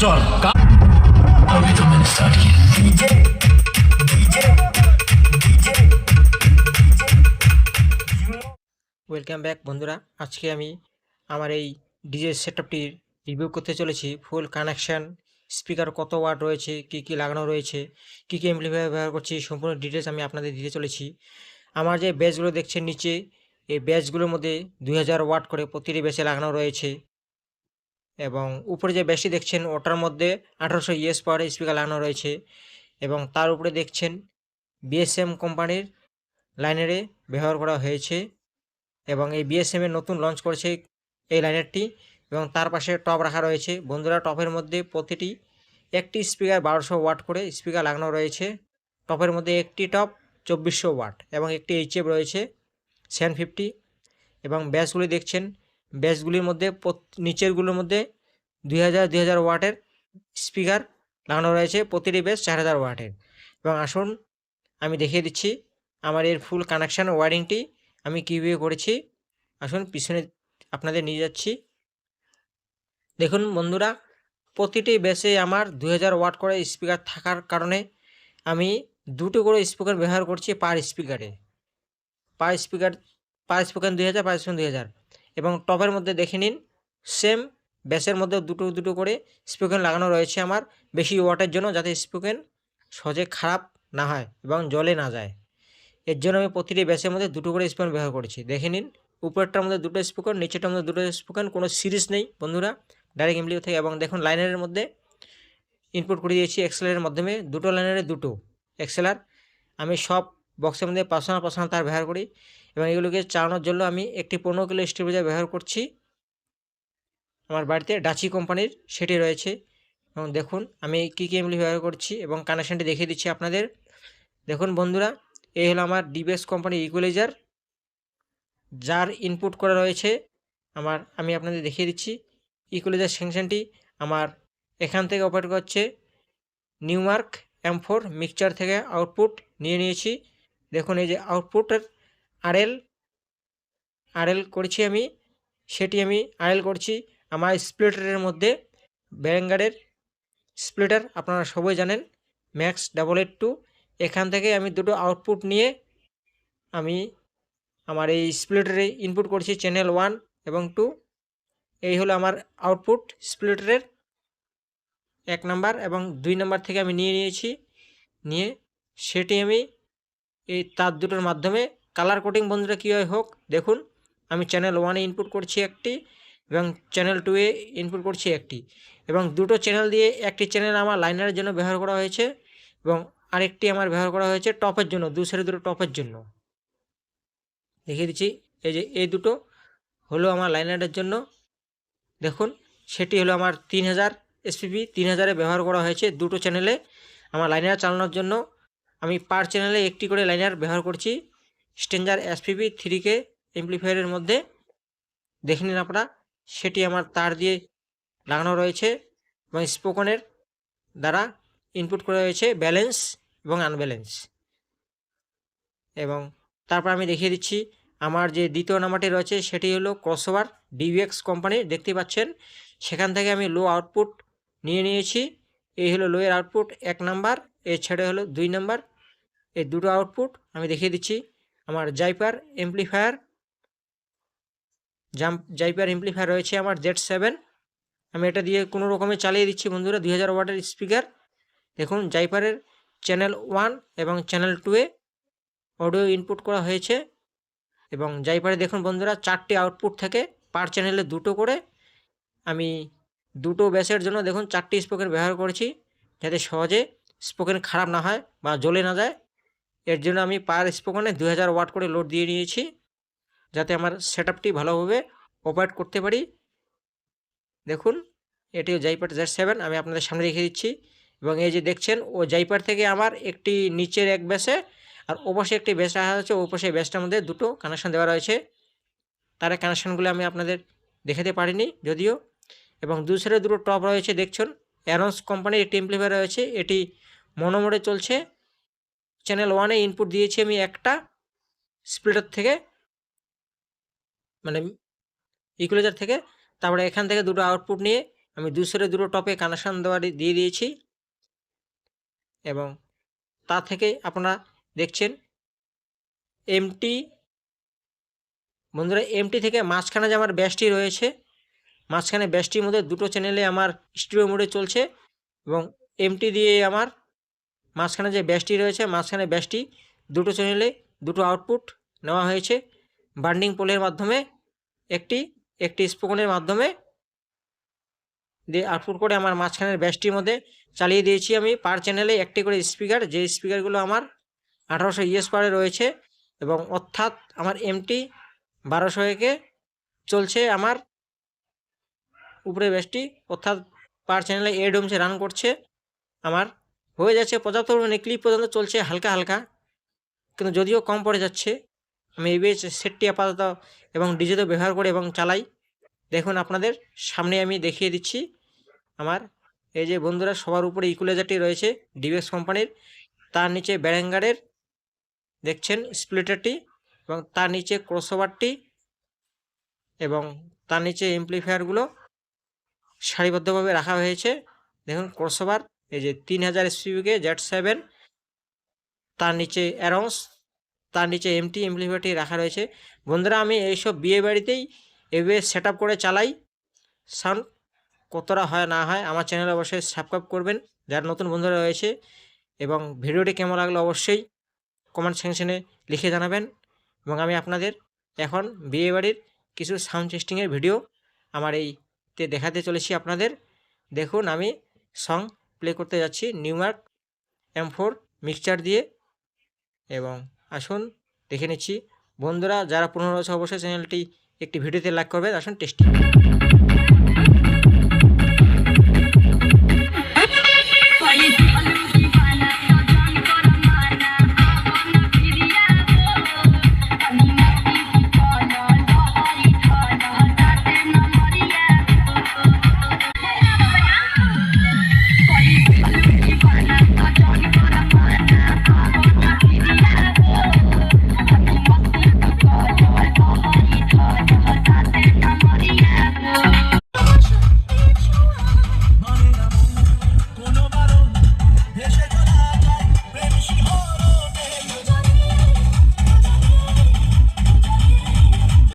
Stall का welcome back বন্ধুরা। আজকে আমি আমার এই ডিজে সেটআপটির রিভিউ করতে চলেছি। ফুল কানেকশন, স্পিকার কত ওয়াট রয়েছে, কি লাগানো রয়েছে, কি অ্যাম্পলিফায়ার ব্যবহার করছি, সম্পূর্ণ ডিটেলস আমি আপনাদের দিতে চলেছি। আমার যে বেসগুলো দেখছেন নিচে, এই বেসগুলোর মধ্যে 2000 ওয়াট করে প্রতিটি বেসে লাগানো রয়েছে এবং উপরে যে বেসটি দেখছেন ওটার মধ্যে 1800 ইএস পাওয়ারের স্পিকার লাগানো রয়েছে এবং তার উপরে দেখছেন বিএসএম কোম্পানির লাইনারে ব্যবহার করা হয়েছে এবং এই বিএসএম এর নতুন লঞ্চ করেছে এই লাইনারটি এবং তার পাশে টপ রাখা রয়েছে। বন্ধুরা, টপের মধ্যে প্রতিটি একটি স্পিকার 1200 ওয়াট করে স্পিকার লাগানো রয়েছে। টপের মধ্যে একটি টপ 2400 ওয়াট এবং একটি এইচএফ রয়েছে 750 এবং ব্যাসগুলি দেখছেন, ব্যাসগুলির মধ্যে নিচেরগুলোর মধ্যে 2000 ওয়াটের স্পিকার লাগানো রয়েছে, প্রতিটি ব্যাস 4000 ওয়াটের। এবং আসুন আমি দেখিয়ে দিচ্ছি আমার এর ফুল কানেকশান ওয়ারিংটি আমি কীভাবে করেছি। আসুন পিছনে আপনাদের নিয়ে যাচ্ছি। দেখুন বন্ধুরা, প্রতিটি বেসে আমার 2000 ওয়াট করে স্পিকার থাকার কারণে আমি দুটো করে স্পিকার ব্যবহার করছি পার স্পিকারে। পার স্পিকার 2000, পার স্পিকার 2000 এবং টপের মধ্যে দেখে নিন সেম বেসের মধ্যে দুটো করে স্পিকার লাগানো রয়েছে আমার বেশি ওয়াটের জন্য, যাতে স্পিকার সহজে খারাপ না হয় এবং জলে না যায়। এর জন্য আমি প্রতিটি বেসের মধ্যে দুটো করে স্পিকার ব্যবহার করেছি। দেখে নিন উপরেরটার মধ্যে দুটো স্পিকার, নিচেরটার মধ্যে দুটো স্পিকার, কোনো সিরিজ নেই বন্ধুরা, ডাইরেক্ট এমপ্লিফায়ার থেকে। এবং দেখুন লাইনারের মধ্যে ইনপুট করে দিয়েছি এক্সেলের মাধ্যমে, দুটো লাইনারে দুটো এক্সেলার। আমি সব বক্সের মধ্যে পার্সোনাল তার ব্যবহার করি এবং এগুলোকে চালানোর জন্য আমি একটি 15 কিলো স্টেবিলাইজার ব্যবহার করছি আমার বাড়িতে, ডাচি কোম্পানির সেটি রয়েছে। এবং দেখুন আমি কী এমপ্লিফায়ার ব্যবহার করছি এবং কানেকশানটি দেখিয়ে দিচ্ছি আপনাদের। দেখুন বন্ধুরা, এই হলো আমার ডিবিএস কোম্পানির ইকুয়ালাইজার, যার ইনপুট করা রয়েছে আমি আপনাদের দেখিয়ে দিচ্ছি। ইকুয়ালাইজার সেকশনটি আমার এখান থেকে অপারেট করছে নিউমার্ক M4 মিক্সচার থেকে আউটপুট নিয়েছি। দেখুন এই যে আউটপুটের আরএল করেছি আমি, সেটি আমি আরএল করছি আমার স্প্লিটারের মধ্যে, ব্যাঙ্গারের স্প্লিটার আপনারা সবাই জানেন, ম্যাক্স 882। এখান থেকে আমি দুটো আউটপুট নিয়ে আমি আমার এই স্প্লিটারে ইনপুট করছি চ্যানেল 1 এবং 2। এই হলো আমার আউটপুট স্প্লিটারের 1 নাম্বার এবং 2 নাম্বার থেকে আমি নিয়েছি, নিয়ে সেটি আমি এই তার দুটোর মাধ্যমে কালার কোডিং বন্ধুরা কীভাবে হোক দেখুন। আমি চ্যানেল 1-এ ইনপুট করছি একটি এবং চ্যানেল 2-এ ইনপুট করছি একটি, এবং দুটো চ্যানেল দিয়ে একটি চ্যানেল আমার লাইনারের জন্য ব্যবহার করা হয়েছে এবং আরেকটি আমার ব্যবহার করা হয়েছে টপের জন্য, দুটো টপের জন্য। দেখিয়ে দিচ্ছি, এই যে এই দুটো হলো আমার লাইনারের জন্য। দেখুন সেটি হলো আমার 3000 SPP 3000-এ ব্যবহার করা হয়েছে দুটো চ্যানেলে। আমার লাইনার চালানোর জন্য আমি পার চ্যানেলে একটি করে লাইনার ব্যবহার করছি স্ট্রেঞ্জার SPP 3K এমপ্লিফায়ারের মধ্যে। দেখে নিন আপনারা, সেটি আমার তার দিয়ে লাগানো রয়েছে এবং স্পোকনের দ্বারা ইনপুট করা হয়েছে ব্যালেন্স এবং আনব্যালেন্স। এবং তারপর আমি দেখিয়ে দিচ্ছি আমার যে দ্বিতীয় নাম্বারটি রয়েছে সেটি হলো ক্রসওভার DVX কোম্পানির, দেখতে পাচ্ছেন। সেখান থেকে আমি লো আউটপুট নিয়েছি। এই হলো লোয়ের আউটপুট 1 নাম্বার, এর ছেড়ে হলো 2 নাম্বার। এই দুটো আউটপুট আমি দেখিয়ে দিচ্ছি আমার জাইপার এমপ্লিফায়ার রয়েছে আমার Z7। আমি এটা দিয়ে কোনো রকমে চালিয়ে দিচ্ছি বন্ধুরা 2000 ওয়াটের স্পিকার। দেখুন জাইপারের চ্যানেল 1 এবং চ্যানেল 2-এ অডিও ইনপুট করা হয়েছে এবং জাইপারে দেখুন বন্ধুরা 4টি আউটপুট থেকে পার চ্যানেলে দুটো করে আমি দুটো ব্যাসের জন্য দেখুন 4টি স্পোকেন ব্যবহার করেছি, যাতে সহজে স্পোকেন খারাপ না হয় বা জ্বলে না যায়। এর জন্য আমি পার স্পোকেনে 2000 ওয়াট করে লোড দিয়ে নিয়েছি, যাতে আমার সেটআপটি ভালোভাবে অপারেট করতে পারি। দেখুন এটিও জাইপার Z7 আমি আপনাদের সামনে রেখে দিচ্ছি। এবং এই যে দেখছেন ও জাইপার থেকে আমার একটি নিচের এক ব্যাসে আর ওপাশে একটি ব্যাস রাখা হয়েছে, ওপাশে ব্যাসটার মধ্যে দুটো কানেকশান দেওয়া রয়েছে। তার কানেকশানগুলো আমি আপনাদের দেখাতে পারিনি যদিও। এবং দুসরে দুটো টপ রয়েছে দেখছেন, অ্যারন্স কোম্পানির একটি এমপ্লিফায়ার রয়েছে, এটি মনোমোডে চলছে। চ্যানেল 1-এ ইনপুট দিয়েছি আমি একটা স্প্লিটার থেকে, মানে ইকুয়ালাইজার থেকে। তারপরে এখান থেকে দুটো আউটপুট নিয়ে আমি দুটো টপে কানেকশান দিয়ে দিয়েছি এবং তা থেকে আপনারা দেখছেন এমটি। বন্ধুরা এমটি থেকে মাঝখানে যে আমার ব্যাসটি রয়েছে, মাঝখানে ব্যাসটির মধ্যে দুটো চ্যানেলে আমার স্টিরিও মোডে চলছে এবং এমটি দিয়ে আমার মাঝখানে যে ব্যাসটি রয়েছে, মাঝখানে ব্যাসটি দুটো চ্যানেলে দুটো আউটপুট নেওয়া হয়েছে বান্ডিং পোলের মাধ্যমে, একটি স্পোকনের মাধ্যমে দিয়ে আউটপুট করে আমার মাঝখানের ব্যাসটির মধ্যে চালিয়ে দিয়েছি আমি পার চ্যানেলে একটি করে স্পিকার, যে স্পিকারগুলো আমার 1800 ইএস পারে রয়েছে এবং অর্থাৎ আমার এমটি 1200 একে চলছে আমার উপরে ব্যাসটি, অর্থাৎ পার চ্যানেলে 8 ওহমসে রান করছে। আমার হয়ে যাচ্ছে পর্যাপ্ত পরিমাণে ক্লিপ পর্যন্ত চলছে হালকা হালকা, কিন্তু যদিও কম পড়ে যাচ্ছে। আমি এই সেটটি আপাতত এবং ডিজেতে ব্যবহার করে এবং চালাই। দেখুন আপনাদের সামনে আমি দেখিয়ে দিচ্ছি। আমার এই যে বন্ধুরা সবার উপরে ইকুলাইজারটি রয়েছে ডিভিএক্স কোম্পানির, তার নিচে ব্যারেঙ্গারের দেখছেন স্প্লিটারটি এবং তার নিচে ক্রসওভারটি এবং তার নিচে এমপ্লিফায়ারগুলো সারিবদ্ধভাবে রাখা হয়েছে। দেখুন ক্রসওভার এই যে 3000 এসপিবিকে Z7, তার নিচে অ্যারোন্স, তার নিচে এমটি এমপ্লিফায়ারটি রাখা রয়েছে। বন্ধুরা আমি এইসব বিয়ে বাড়িতেই এভাবে সেট আপ করে চালাই। সাউন্ড কতটা হয় না হয় আমার চ্যানেলে অবশ্যই সাবস্ক্রাইব করবেন যারা নতুন বন্ধুরা রয়েছে, এবং ভিডিওটি কেমন লাগলো অবশ্যই কমেন্ট সেকশনে লিখে জানাবেন। এবং আমি আপনাদের এখন বিয়েবাড়ির কিছু সাউন্ড টেস্টিংয়ের ভিডিও আমার এইতে দেখাতে চলেছি আপনাদের। দেখুন আমি সং প্লে করতে যাচ্ছি নিউমার্ক M4 মিক্সচার দিয়ে, এবং আসুন দেখে নিচ্ছি। বন্ধুরা যারা পুরনো রয়েছে অবশ্যই চ্যানেলটি একটি ভিডিওতে লাইক করবেন। আসুন টেস্টিং।